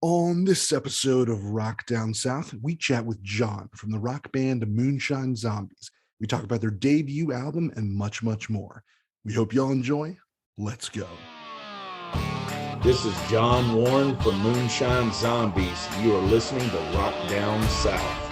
On this episode of Rock Down South, we chat with John from the rock band Moonshine Zombies. We talk about their debut album and much, much more. We hope y'all enjoy. Let's go. This is John Warren from Moonshine Zombies. You are listening to Rock Down South.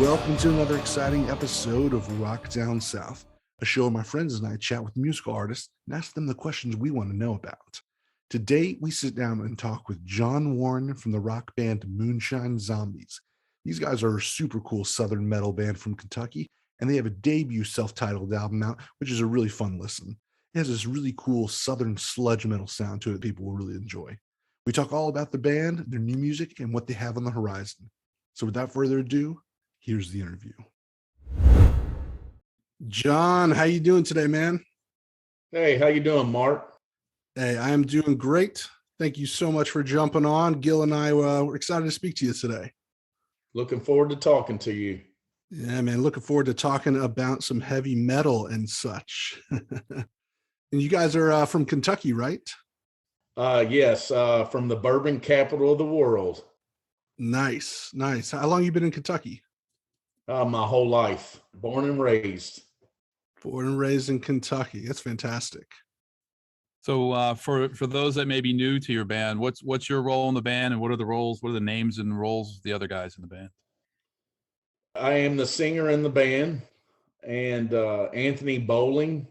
Welcome to another exciting episode of Rock Down South, a show where my friends and I chat with musical artists and ask them the questions we want to know about. Today, we sit down and talk with John Warren from the rock band Moonshine Zombies. These guys are a super cool Southern metal band from Kentucky, and they have a debut self-titled album out, which is a really fun listen. It has this really cool Southern sludge metal sound to it that people will really enjoy. We talk all about the band, their new music, and what they have on the horizon. So without further ado, here's the interview. John, how you doing today, man? Hey, how you doing, Mark? Hey, I am doing great. Thank you so much for jumping on. Gil and I were excited to speak to you today. Looking forward to talking to you. Yeah, man, looking forward to talking about some heavy metal and such. And you guys are from Kentucky, right? Yes, from the bourbon capital of the world. Nice, nice. How long you been in Kentucky? My whole life, born and raised. Born and raised in Kentucky. That's fantastic. So for those that may be new to your band, what's your role in the band, and what are the roles? What are the names and roles of the other guys in the band? I am the singer in the band, and Anthony Bowling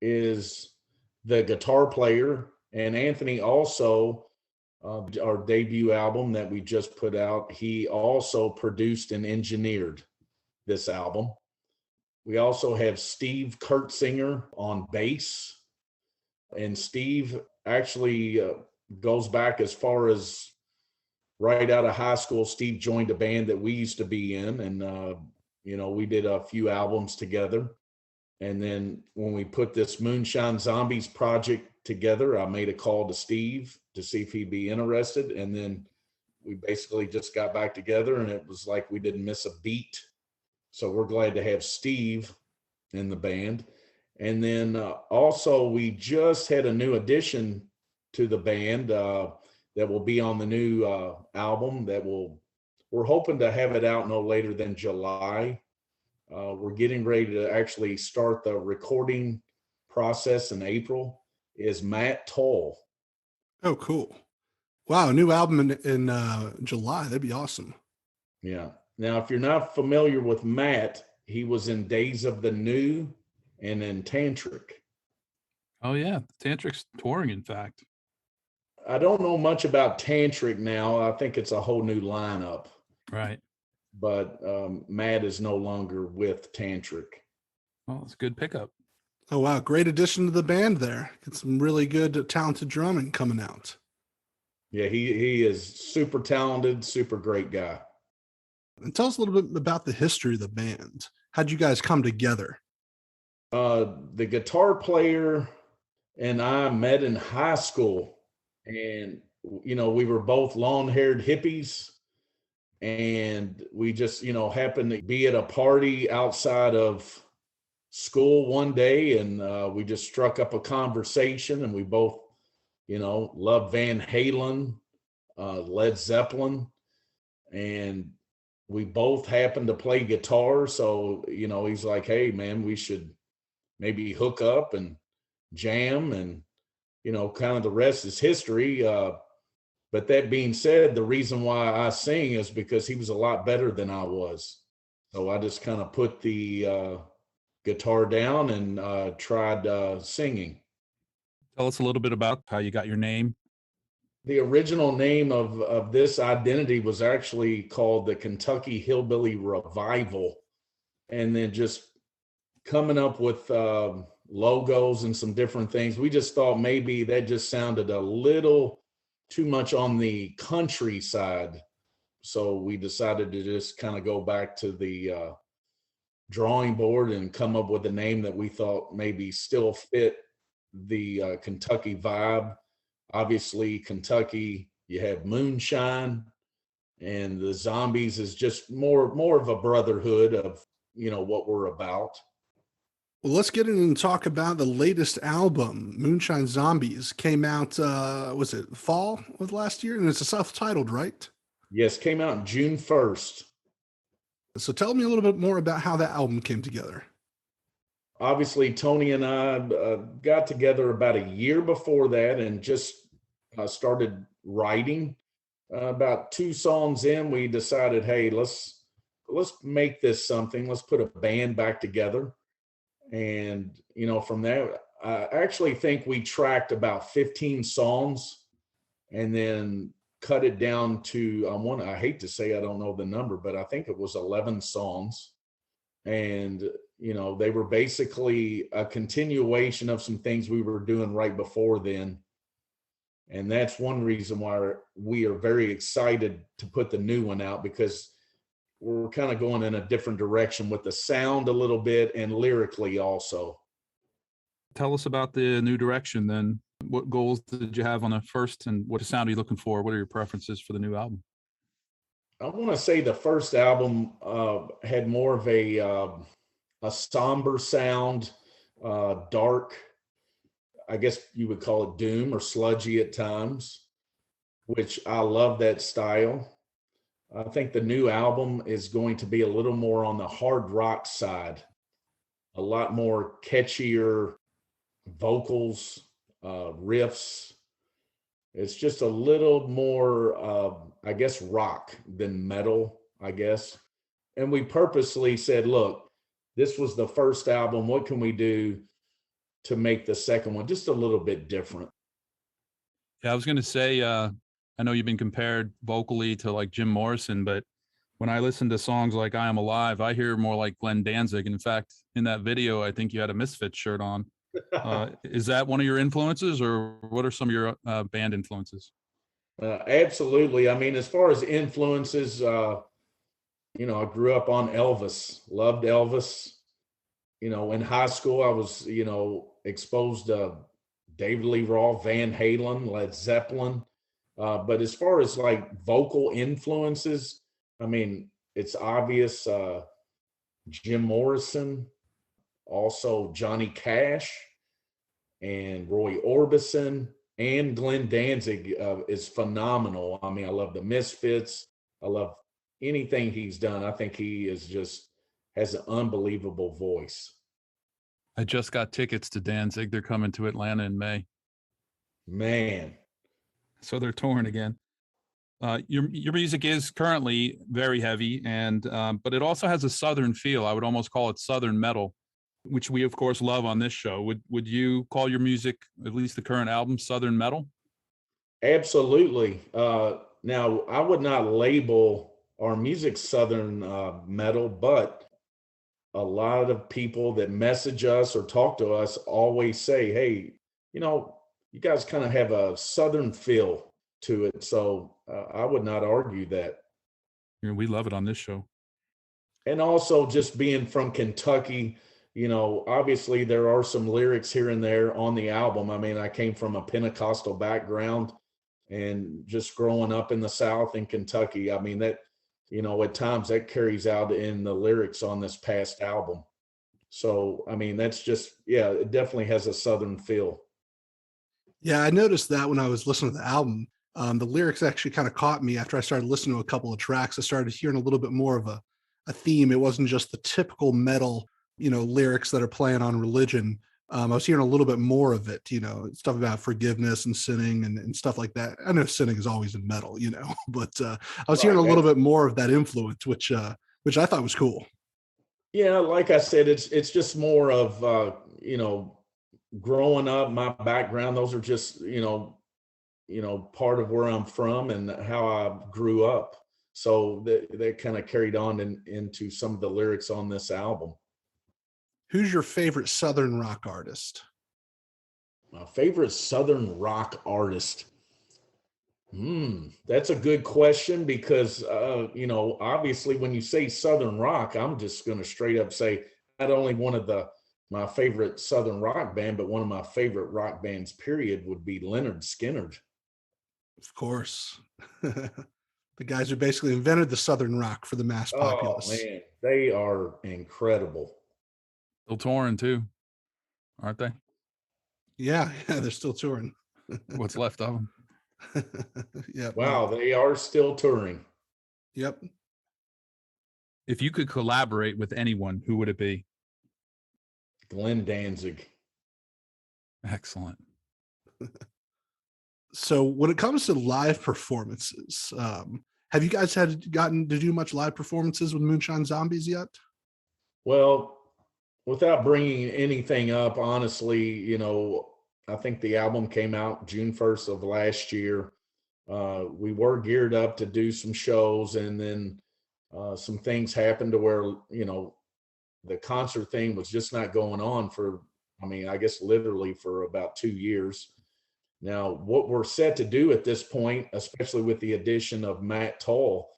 is the guitar player. And Anthony also, our debut album that we just put out, he also produced and engineered this album. We also have Steve Kurtzinger on bass. And Steve actually goes back as far as right out of high school. Steve joined a band that we used to be in, and we did a few albums together. And then when we put this Moonshine Zombies project together, I made a call to Steve to see if he'd be interested. And then we basically just got back together, and it was like we didn't miss a beat. So we're glad to have Steve in the band. And then also we just had a new addition to the band that will be on the new album we're hoping to have it out no later than July. We're getting ready to actually start the recording process in April. Is Matt Toll. Oh, cool. Wow, a new album in July. That'd be awesome. Yeah. Now, if you're not familiar with Matt, he was in Days of the New and in Tantric. Oh yeah, Tantric's touring, in fact. I don't know much about Tantric now. I think it's a whole new lineup. Right. But Matt is no longer with Tantric. Well, it's a good pickup. Oh, wow. Great addition to the band there. Get some really good, talented drumming coming out. Yeah, he is super talented, super great guy. And tell us a little bit about the history of the band. How'd you guys come together? The guitar player and I met in high school, and we were both long-haired hippies, and we just happened to be at a party outside of school one day, and we just struck up a conversation, and we both loved Van Halen, Led Zeppelin, and we both happened to play guitar. So he's like, hey man, we should maybe hook up and jam, and kind of the rest is history. But that being said, the reason why I sing is because he was a lot better than I was. So I just kind of put the guitar down and tried singing. Tell us a little bit about how you got your name. The original name of this identity was actually called the Kentucky Hillbilly Revival. And then just coming up with logos and some different things, we just thought maybe that just sounded a little too much on the countryside. So we decided to just kind of go back to the drawing board and come up with a name that we thought maybe still fit the Kentucky vibe. Obviously, Kentucky, you have moonshine, and the Zombies is just more of a brotherhood of what we're about. Well, let's get in and talk about the latest album. Moonshine Zombies came out, was it fall of last year? And it's a self-titled, right? Yes, came out June 1st. So tell me a little bit more about how that album came together. Obviously, Tony and I got together about a year before that and just started writing. About two songs in, we decided, hey, let's make this something. Let's put a band back together. And from there, I actually think we tracked about 15 songs and then cut it down to I hate to say I don't know the number, but I think it was 11 songs. And they were basically a continuation of some things we were doing right before then. And that's one reason why we are very excited to put the new one out, because we're kind of going in a different direction with the sound a little bit and lyrically also. Tell us about the new direction then. What goals did you have on the first, and what sound are you looking for? What are your preferences for the new album? I want to say the first album had more of a somber sound, dark. I guess you would call it doom or sludgy at times, which I love that style. I think the new album is going to be a little more on the hard rock side, a lot more catchier vocals, riffs. It's just a little more, I guess, rock than metal, I guess. And we purposely said, look, this was the first album. What can we do to make the second one just a little bit different? Yeah, I was going to say, I know you've been compared vocally to like Jim Morrison, but when I listen to songs like I Am Alive, I hear more like Glenn Danzig. In fact, in that video, I think you had a Misfits shirt on. Is that one of your influences, or what are some of your band influences? Absolutely. I mean, as far as influences, I grew up on Elvis, loved Elvis. In high school, I was, exposed to David Lee Roth, Van Halen, Led Zeppelin. But as far as like vocal influences, I mean, it's obvious. Jim Morrison, also Johnny Cash, and Roy Orbison, and Glenn Danzig is phenomenal. I mean, I love the Misfits. I love anything he's done. I think he is just has an unbelievable voice. I just got tickets to Danzig. They're coming to Atlanta in May. Man, So they're touring again. Your music is currently very heavy, and but it also has a southern feel. I would almost call it southern metal, which we of course love on this show. Would you call your music, at least the current album, southern metal? absolutely. Now, I would not label our music Southern metal, but a lot of people that message us or talk to us always say, hey, you guys kind of have a Southern feel to it. So I would not argue that. Yeah, we love it on this show. And also just being from Kentucky, obviously there are some lyrics here and there on the album. I mean, I came from a Pentecostal background, and just growing up in the South in Kentucky, I mean, that, at times that carries out in the lyrics on this past album. So, I mean, that's just, yeah, it definitely has a Southern feel. Yeah, I noticed that when I was listening to the album. The lyrics actually kind of caught me after I started listening to a couple of tracks. I started hearing a little bit more of a theme. It wasn't just the typical metal, lyrics that are playing on religion. I was hearing a little bit more of it, stuff about forgiveness and sinning and stuff like that. I know sinning is always in metal, but I was hearing a Right. little bit more of that influence, which I thought was cool. Yeah, like I said, it's just more of growing up, my background, those are just, part of where I'm from and how I grew up. So they kind of carried on into some of the lyrics on this album. Who's your favorite Southern rock artist? My favorite Southern rock artist. That's a good question because, obviously when you say Southern rock, I'm just going to straight up say not only one of my favorite Southern rock band, but one of my favorite rock bands, period, would be Leonard Skinner. Of course. The guys who basically invented the Southern rock for the mass Oh populace. man, they are incredible. Still touring too. aren't they? Yeah, they're still touring. What's left of them? Yep. Wow, they are still touring. Yep. If you could collaborate with anyone, who would it be? Glenn Danzig. Excellent. So when it comes to live performances, have you guys gotten to do much live performances with Moonshine Zombies yet? Well, without bringing anything up, honestly, I think the album came out June 1st of last year. We were geared up to do some shows, and then some things happened to where, the concert thing was just not going on for, I guess literally for about 2 years. Now, what we're set to do at this point, especially with the addition of Matt Toll,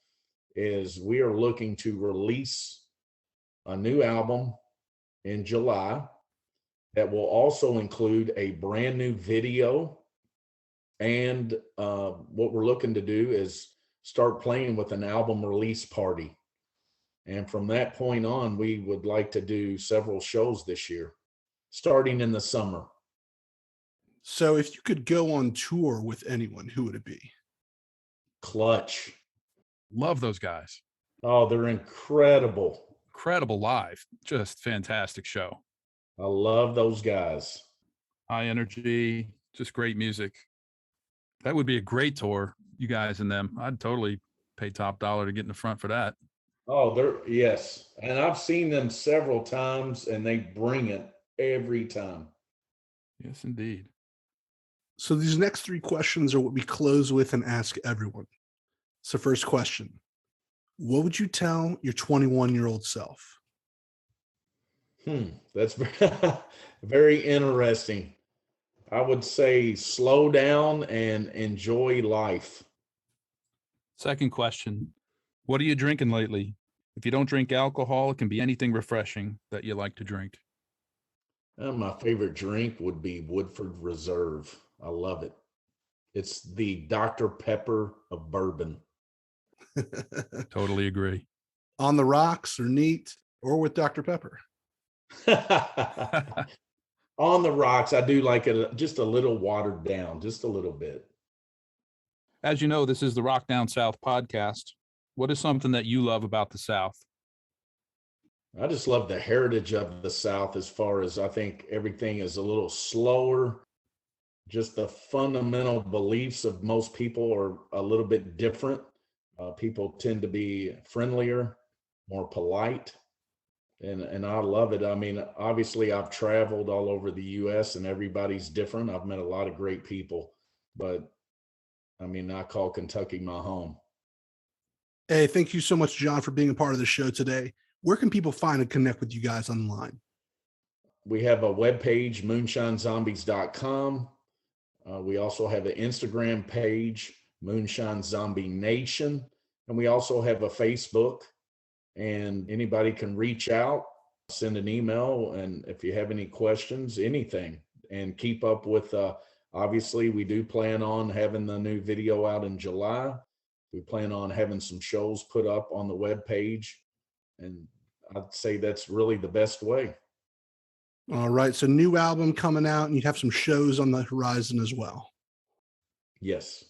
is we are looking to release a new album in July that will also include a brand new video. And what we're looking to do is start playing with an album release party. And from that point on, we would like to do several shows this year, starting in the summer. So if you could go on tour with anyone, who would it be? Clutch. Love those guys. Oh, they're incredible. Incredible live. Just fantastic show. I love those guys. High energy, just great music. That would be a great tour, you guys and them. I'd totally pay top dollar to get in the front for that. Oh, yes. And I've seen them several times, and they bring it every time. Yes, indeed. So these next three questions are what we close with and ask everyone. So first question, what would you tell your 21-year-old self? That's very interesting. I would say slow down and enjoy life. Second question, what are you drinking lately? If you don't drink alcohol, it can be anything refreshing that you like to drink. My favorite drink would be Woodford Reserve. I love it. It's the Dr. Pepper of bourbon. Totally agree. On the rocks or neat or with Dr. Pepper? On the rocks, I do like it just a little watered down, just a little bit. As you know, this is the Rock Down South podcast. What is something that you love about the South? I just love the heritage of the South, as far as I think everything is a little slower. Just the fundamental beliefs of most people are a little bit different. People tend to be friendlier, more polite, and I love it. Obviously, I've traveled all over the U.S. and everybody's different. I've met a lot of great people, but I call Kentucky my home. Hey, thank you so much, John, for being a part of the show today. Where can people find and connect with you guys online? We have a webpage, moonshinezombies.com. We also have an Instagram page, Moonshine Zombie Nation. And we also have a Facebook, and anybody can reach out, send an email. And if you have any questions, anything, and keep up with, obviously we do plan on having the new video out in July. We plan on having some shows put up on the webpage. And I'd say that's really the best way. All right. So new album coming out, and you have some shows on the horizon as well. Yes.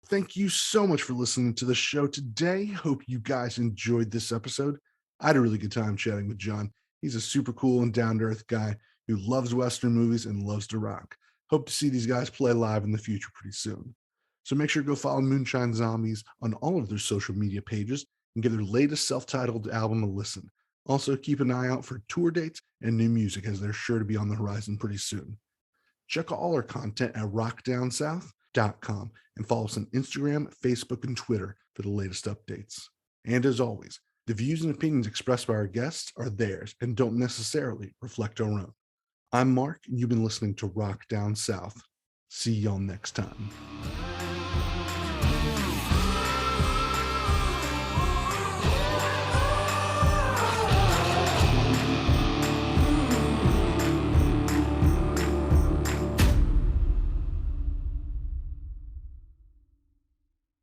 Thank you so much for listening to the show today. Hope you guys enjoyed this episode. I had a really good time chatting with John. He's a super cool and down-to-earth guy who loves Western movies and loves to rock. Hope to see these guys play live in the future pretty soon. So make sure to go follow Moonshine Zombies on all of their social media pages and give their latest self-titled album a listen. Also, keep an eye out for tour dates and new music, as they're sure to be on the horizon pretty soon. Check out all our content at rockdownsouth.com and follow us on Instagram, Facebook, and Twitter for the latest updates. And as always, the views and opinions expressed by our guests are theirs and don't necessarily reflect our own. I'm Mark, and you've been listening to Rock Down South. See y'all next time.